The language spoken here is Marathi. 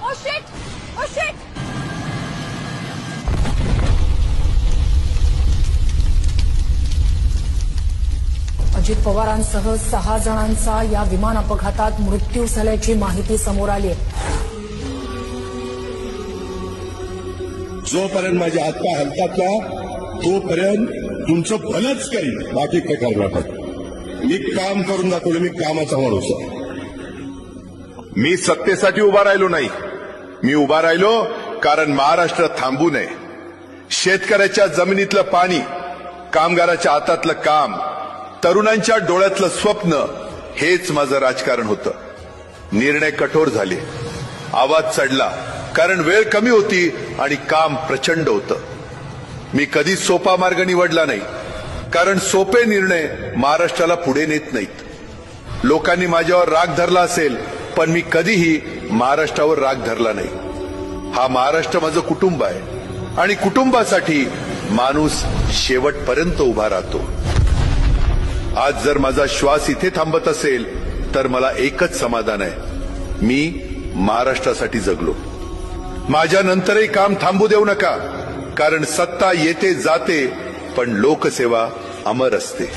Oh shit! Oh shit! Ajit पवारांसह 6 जणांचा या विमान अपघातात मृत्यू झाल्याची माहिती समोर आली आहे. जोपर्यंत माझे हातपाय हलतात ना तोपर्यंत तुमचं भलंच करीन, बाकी काय करणार नाही. मी काम करून दाखवलं, मी कामाचा माणूस आहे. मी सत्तेसाठी उभा राहिलो नाही, मी उभा राहिलो कारण महाराष्ट्र थांबू नये. शेतकऱ्याच्या जमिनीतलं पाणी, कामगाराच्या हातातलं काम, तरुणांच्या डोळ्यातलं स्वप्न, हेच माझं राजकारण होतं. निर्णय कठोर झाले, आवाज चढला, कारण वेळ कमी होती आणि काम प्रचंड होतं. मी कधीच सोपा मार्ग निवडला नाही, कारण सोपे निर्णय महाराष्ट्राला पुढे नेत नाहीत. लोकांनी माझ्यावर राग धरला असेल, पण मी कधीही महाराष्ट्रावर राग धरला नाही. हा महाराष्ट्र माझं कुटुंब आहे आणि कुटुंबासाठी माणूस शेवटपर्यंत उभा राहतो. आज जर माझा श्वास इथे थांबत असेल तर मला एकच समाधान आहे, मी महाराष्ट्रासाठी जगलो. माझ्या नंतरही काम थांबू देऊ नका, कारण सत्ता येते जाते पण लोकसेवा अमर असते.